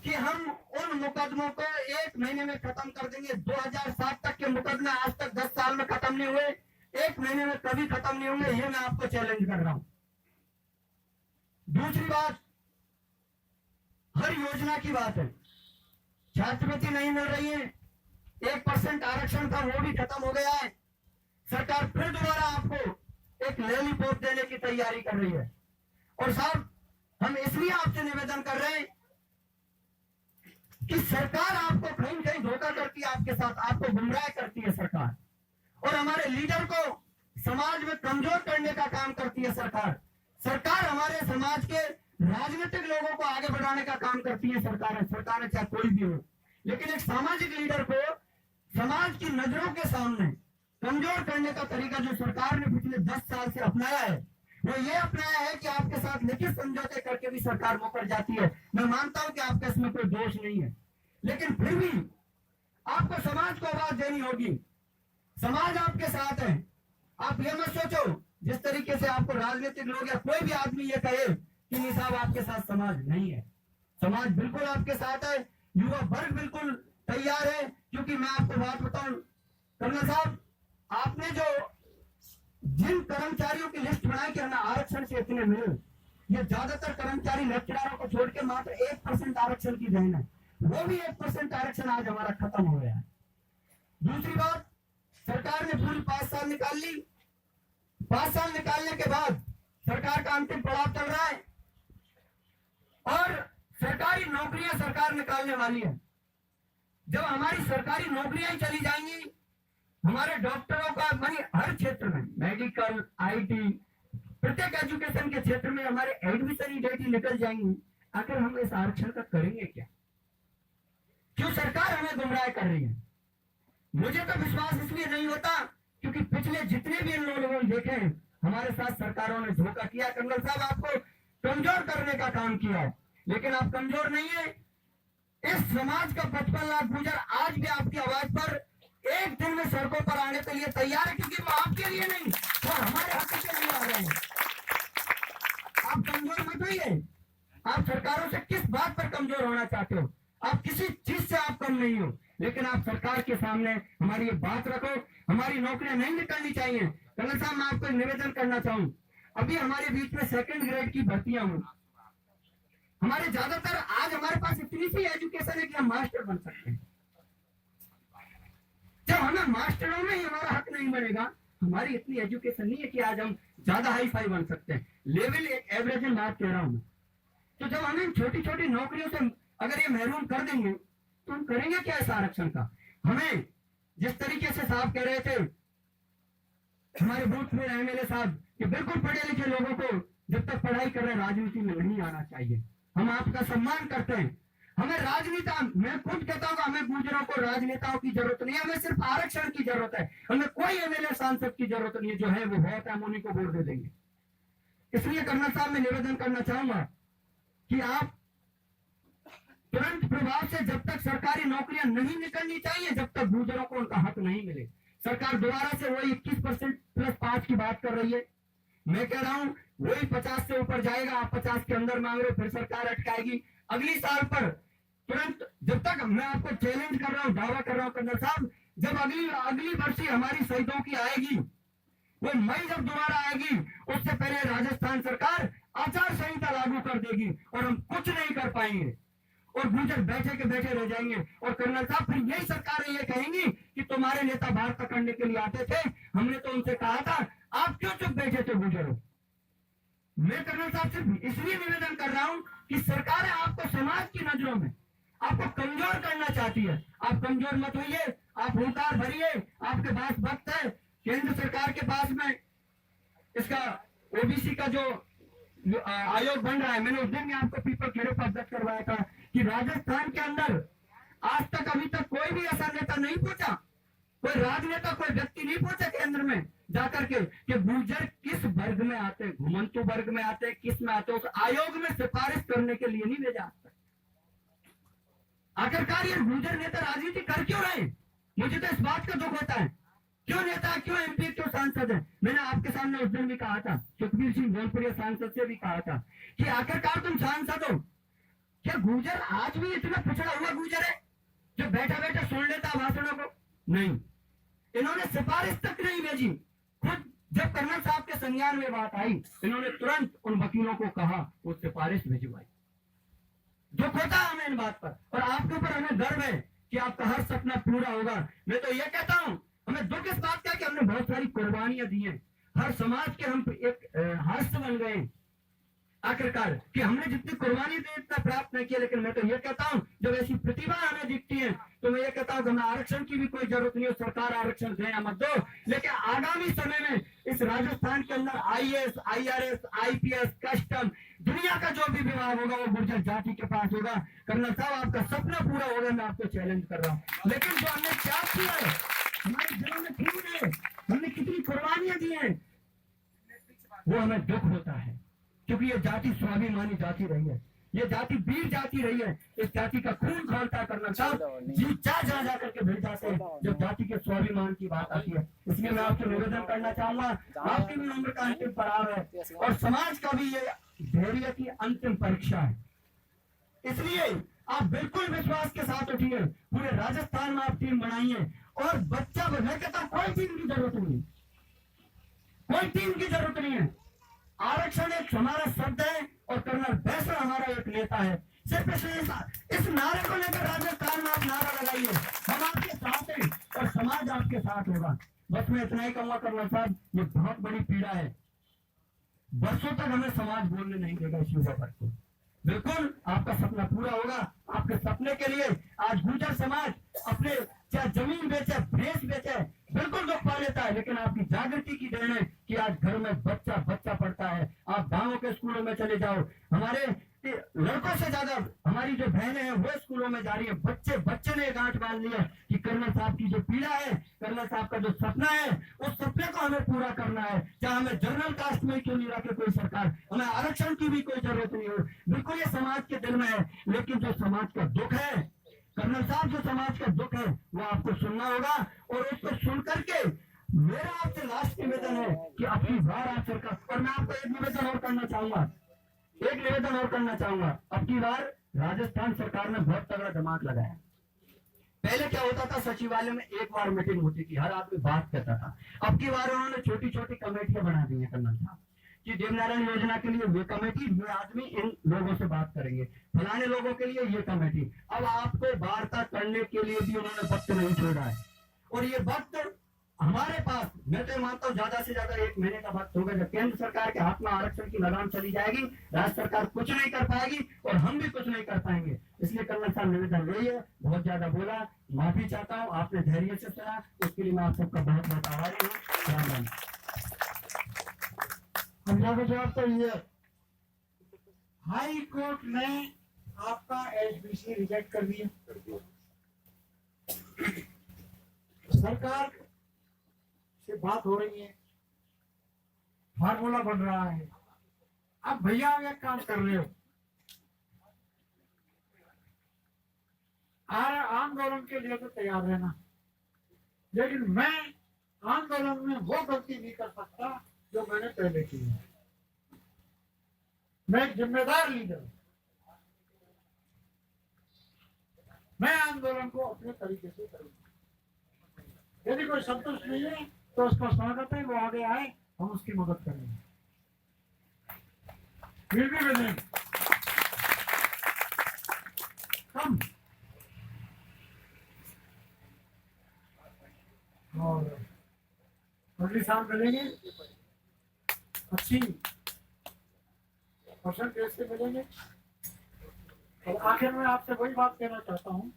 कि हम उन मुकदमों को 1 महीने में खत्म कर देंगे। 2007 तक के मुकदमे आज तक 10 साल में खत्म नहीं हुए, 1 महीने में कभी खत्म नहीं होंगे। ये मैं आपको चैलेंज कर रहा हूं। दूसरी बात, हर योजना की बात है, छात्रवृत्ति नहीं मिल रही है, 1% आरक्षण था वो भी खत्म हो गया है। सरकार फिर दोबारा आपको एक लॉलीपॉप देने की तैयारी कर रही है। और साहब, हम इसलिए आपसे निवेदन कर रहे हैं कि सरकार आपको कहीं कहीं धोखा करती है, आपके साथ आपको गुमराह करती है सरकार, और हमारे लीडर को समाज में कमजोर करने का काम करती है सरकार। सरकार हमारे समाज के राजनीतिक लोगों को आगे बढ़ाने का काम करती है सरकार चाहे कोई भी हो। लेकिन एक सामाजिक लीडर को समाज की नजरों के सामने कमजोर करने का तरीका जो सरकार ने पिछले 10 साल से अपनाया है, वो ये अपनाया है कि आपके साथ लिखित समझौते करके भी सरकार मुकर जाती है। मैं मानता हूं कि आपका इसमें कोई दोष नहीं है, लेकिन फिर भी आपको समाज को आवाज देनी होगी। समाज आपके साथ है। आप ये मत सोचो जिस तरीके से आपको राजनीतिक लोग या कोई भी आदमी ये कहे कि नहीं साहब आपके साथ समाज नहीं है। समाज बिल्कुल आपके साथ है, युवा वर्ग बिल्कुल तैयार है। क्योंकि मैं आपको बात बताऊं कर्नल साहब, आपने जो जिन कर्मचारियों की लिस्ट बनाई कि हमें आरक्षण से इतने मिले, ये ज्यादातर कर्मचारी लेक्चररों को छोड़ के मात्र 1% आरक्षण की देन है। वो भी 1% आरक्षण आज हमारा खत्म हो गया है। दूसरी बात, सरकार ने पूरी 5 साल निकाल ली। 5 साल निकालने के बाद सरकार का अंतिम पड़ाव चल रहा है और सरकारी नौकरियां सरकार निकालने वाली है। जब हमारी सरकारी नौकरियां चली जाएंगी, हमारे डॉक्टरों का मानी हर क्षेत्र में, मेडिकल, आईटी, प्रत्येक एजुकेशन के क्षेत्र में हमारे एडमिशन डेट ही निकल जाएंगी। आखिर हम इस आरक्षण का करेंगे क्या? क्यों सरकार हमें गुमराह कर रही है? मुझे तो विश्वास इसलिए नहीं होता क्योंकि पिछले जितने भी इन लोगों ने देखे हैं, हमारे साथ सरकारों ने धोखा किया। कर्नल साहब, आपको कमजोर करने का काम किया है, लेकिन आप कमजोर नहीं है। इस समाज का 55 लाख गुर्जर आज भी आपकी आवाज पर एक दिन में सड़कों पर आने के लिए तैयार है, क्योंकि वो आपके लिए नहीं, वो हमारे हक के लिए आ रहे हैं। आप कमजोर मत होइए। आप सरकारों से किस बात पर कमजोर होना चाहते हो? आप किसी चीज से आप कम नहीं हो, लेकिन आप सरकार के सामने हमारी ये बात रखो, हमारी नौकरियां नहीं निकलनी चाहिए। कर्नल साहब, मैं आपको निवेदन करना चाहूं, अभी हमारे बीच में 2nd ग्रेड की भर्तियां हुई। हमारे ज्यादातर आज हमारे पास इतनी सी एजुकेशन है कि हम मास्टर बन सकते हैं। जब हमें मास्टरों में ही हमारा हक नहीं बनेगा, हमारी इतनी एजुकेशन नहीं है कि आज हम ज्यादा हाई फाई बन सकते हैं। लेवल एक एवरेज बात कह रहा हूं। तो जब हमें छोटी छोटी नौकरियों से अगर ये महरूम कर देंगे तो हम करेंगे क्या इस आरक्षण का? हमें जिस तरीके से साहब कह रहे थे हमारे बूथ में एमएलए साहब कि बिल्कुल पढ़े लिखे लोगों को जब तक पढ़ाई कर रहे राजनीति में नहीं आना चाहिए। हम आपका सम्मान करते हैं। हमें राजनेता, मैं खुद कहता हूँ हमें गुर्जरों को राजनेताओं की जरूरत नहीं है, हमें सिर्फ आरक्षण की जरूरत है। हमें कोई एमएलए सांसद की जरूरत नहीं है। जो है वो बहुत है, हम उन्हीं को वोट दे देंगे। इसलिए कर्नल साहब, मैं निवेदन करना चाहूंगा कि आप तुरंत प्रभाव से जब तक सरकारी नौकरियां नहीं निकलनी चाहिए, जब तक गुर्जरों को उनका हक नहीं मिले। सरकार दोबारा से वही 21% प्लस 5 की बात कर रही है। मैं कह रहा हूं वही 50 से ऊपर जाएगा। आप 50 के अंदर मांग रहे हो, फिर सरकार अटकाएगी। अगली साल पर तुरंत, जब तक मैं आपको चैलेंज कर रहा हूं, दावा कर रहा हूं कर्नल साहब, जब अगली वर्षी हमारी शहीदों की आएगी, वो मई जब दोबारा आएगी, उससे पहले राजस्थान सरकार आचार संहिता लागू कर देगी और हम कुछ नहीं कर पाएंगे और गुर्जर बैठे के बैठे रह जाएंगे। और कर्नल साहब, फिर यही सरकारें ये कहेंगी कि तुम्हारे नेता बाहर पकड़ने के लिए आते थे, हमने तो उनसे कहा था, आप क्यों चुप बैठे थे गुर्जरों? मैं कर्नल साहब से इसलिए निवेदन कर रहा हूं कि सरकारें आपको समाज की नजरों में आपको कमजोर करना चाहती है। आप कमजोर मत होइए, आप हुंकार भरिए। आपके पास वक्त है, केंद्र सरकार के पास में इसका ओबीसी का जो आयोग बन रहा है, मैंने उस दिन भी आपको पीपल खेड़े पर अवगत करवाया था कि राजस्थान के अंदर आज तक अभी तक कोई भी ऐसा नेता नहीं पहुंचा, कोई राजनेता, कोई व्यक्ति नहीं पहुंचा केंद्र में जाकर के कि गुर्जर किस वर्ग में आते, घुमंतु वर्ग में आते, किस में आते, उस आयोग में सिफारिश करने के लिए नहीं भेजा। आखिरकार ये गुर्जर नेता राजनीति कर क्यों रहे? मुझे तो इस बात का दुख होता है। क्यों नेता, क्यों एमपी, क्यों सांसद है? मैंने आपके सामने उस दिन भी कहा था, सुखबीर सिंह जौनपुरिया सांसद से भी कहा था कि आखिरकार तुम सांसद हो, क्या गुर्जर आज भी इतना पिछड़ा हुआ गुर्जर है जो बैठा बैठा सुन लेता भाषणों को? नहीं, इन्होंने सिफारिश तक नहीं भेजी। खुद जब कर्नल साहब के संज्ञान में बात आई, इन्होंने तुरंत उन वकीलों को कहा वो सिफारिश भिजवाई। दुख होता है हमें इन बात पर, और आपके ऊपर हमें गर्व है कि आपका हर सपना पूरा होगा। मैं तो ये कहता हूं, हमें दुख इस बात का कि हमने बहुत सारी कुर्बानियां दी हैं, हर समाज के हम एक हास्य बन गए आखिरकार कि हमने जितनी कुर्बानी दी इतना प्राप्त नहीं किया। लेकिन मैं तो ये कहता हूं, जब ऐसी प्रतिभा हमें दिखती है तो मैं ये कहता हूं कि हमें आरक्षण की भी कोई जरूरत नहीं है, सरकार आरक्षण दे या मत दो, लेकिन आगामी समय में इस राजस्थान के अंदर IAS, IRS, IPS, कस्टम, दुनिया का जो भी विभाग होगा वो गुर्जर जाति के पास होगा। कर्नल साहब, आपका सपना पूरा होगा, मैं आपको चैलेंज कर रहा हूँ। लेकिन जो हमने त्याग किया है, हमारे दिलों में खून है, हमने कितनी कुर्बानियां दी हैं, वो हमें दुख होता है, क्योंकि ये जाति स्वाभिमानी जाति रही है, ये जाति वीर जाति रही है। इस जाति का खून खौलता करना साहब जी जा जाकर के भिड़ जाते हैं जब जाति के स्वाभिमान की बात आती है। इसलिए मैं आपसे निवेदन करना चाहूंगा, आपकी भी उम्र का अंतिम पड़ाव है और समाज का भी ये धैर्य की अंतिम परीक्षा है। इसलिए आप बिल्कुल विश्वास के साथ उठिए, पूरे राजस्थान में आप टीम बनाइए और बच्चा मैं कहता हूं कोई टीम की जरूरत नहीं, कोई टीम की जरूरत नहीं है। आरक्षण एक हमारा शब्द है और कर्नल बैसर हमारा एक नेता है। सिर्फ इस नारे को लेकर राजस्थान में आप नारा लगाइए, हम आपके साथ हैं और समाज आपके साथ होगा। बस मैं इतना ही कहूंगा कर्नल साहब, ये बहुत बड़ी पीड़ा है, बरसों तक हमें समाज बोलने नहीं देगा इस युवा वर्ग को। बिल्कुल आपका सपना पूरा होगा। आपके सपने के लिए आज गुर्जर समाज अपने चाहे जमीन बेचे, भैंस बेचे, बिल्कुल दुख पा लेता है, लेकिन आपकी जागृति की देन है कि आज घर में बच्चा बच्चा पढ़ता है। आप गांवों के स्कूलों में चले जाओ, हमारे लड़कों से ज्यादा हमारी जो बहनें हैं वो स्कूलों में जा रही है। बच्चे बच्चे ने गांठ बांध लिया कि कर्नल साहब की जो पीड़ा है, कर्नल साहब का जो सपना है, उस सपने को हमें पूरा करना है। चाहे हमें जनरल कास्ट में क्यों नहीं रखे कोई सरकार, हमें आरक्षण की भी कोई जरूरत नहीं हो। बिल्कुल ये समाज के दिल में है, लेकिन जो समाज का दुख है कर्नल साहब, जो समाज का दुख है वो आपको सुनना होगा और उसको सुन करके मेरा आपसे लास्ट निवेदन है कि अपनी बार आप सरकार, और मैं आपको एक निवेदन और करना चाहूंगा, अब की बार राजस्थान सरकार ने बहुत तगड़ा दिमाग लगाया। पहले क्या होता था, सचिवालय में एक बार मीटिंग होती थी, हर आदमी बात करता था। अब की बार उन्होंने छोटी छोटी कमेटियां बना दी है कर्नल साहब कि देवनारायण योजना के लिए ये कमेटी, ये आदमी इन लोगों से बात करेंगे, फलाने लोगों के लिए ये कमेटी। अब आपको वार्ता करने के लिए भी उन्होंने वक्त नहीं छोड़ा है और ये वक्त हमारे पास, मैं तो मानता हूँ ज्यादा से ज्यादा 1 महीने का वक्त होगा। जब केंद्र सरकार के हाथ में आरक्षण की लगाम चली जाएगी, राज्य सरकार कुछ नहीं कर पाएगी और हम भी कुछ नहीं कर पाएंगे। इसलिए कर्नल साहब निवेदन रही है, बहुत ज्यादा बोला, माफी चाहता हूँ, आपने धैर्य से सुना, उसके लिए मैं आप सबका बहुत बहुत आभारी हूँ। राम राम। हमला का जवाब तो ये, हाई कोर्ट ने आपका SBC रिजेक्ट कर दिया, सरकार से बात हो रही है, फार्मूला बन रहा है। अब भैया एक काम कर रहे हो, आंदोलन के लिए तो तैयार रहना, लेकिन मैं आंदोलन में वो गलती नहीं कर सकता जो मैंने पहले की है। मैं एक जिम्मेदार लीडर हूं, मैं आंदोलन को अपने तरीके से करूंगा। यदि कोई संतुष्ट नहीं है तो उसका स्वागत है, वो आगे आए, हम उसकी मदद करेंगे। फिर भी मिलेंगे कम और अगली साल मिलेंगे 80% से मिलेंगे। और आखिर में आपसे वही बात कहना चाहता हूँ,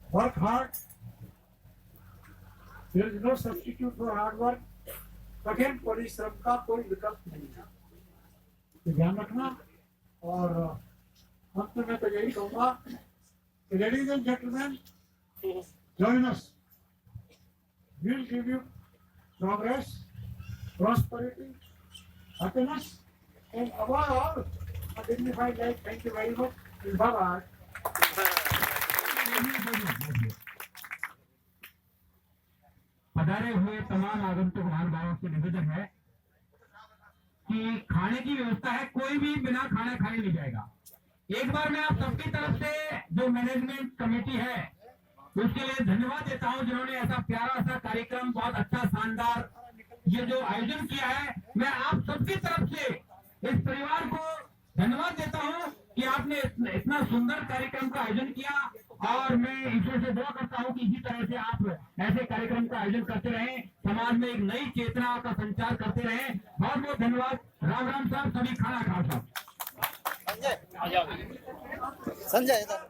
work hard, there is no substitute for hard work. कठिन परिश्रम का कोई विकल्प नहीं है, तो ध्यान रखना। और अंत में तो यही कहूँगा, ladies and gentleman, join us. We'll give you progress, prosperity, happiness, and above all, a dignified life. Thank you very much. Bye-bye. पधारे हुए तमाम आगंतुक महानुभावों से निवेदन है कि खाने की व्यवस्था है, कोई भी बिना खाना खाने नहीं जाएगा। एक बार मैं आप सबकी तरफ से जो मैनेजमेंट कमेटी है उसके लिए धन्यवाद देता हूं, जिन्होंने ऐसा प्यारा सा कार्यक्रम, बहुत अच्छा शानदार ये जो आयोजन किया है। मैं आप सबकी तरफ से इस परिवार को धन्यवाद देता हूं कि आपने इतना सुंदर कार्यक्रम का आयोजन किया, और मैं ईश्वर से दुआ करता हूं कि इसी तरह से आप ऐसे कार्यक्रम का आयोजन करते रहें, समाज में एक नई चेतना का संचार करते रहें। बहुत बहुत धन्यवाद। राम राम साहब, सभी खाना खाओ साहब। संजय इधर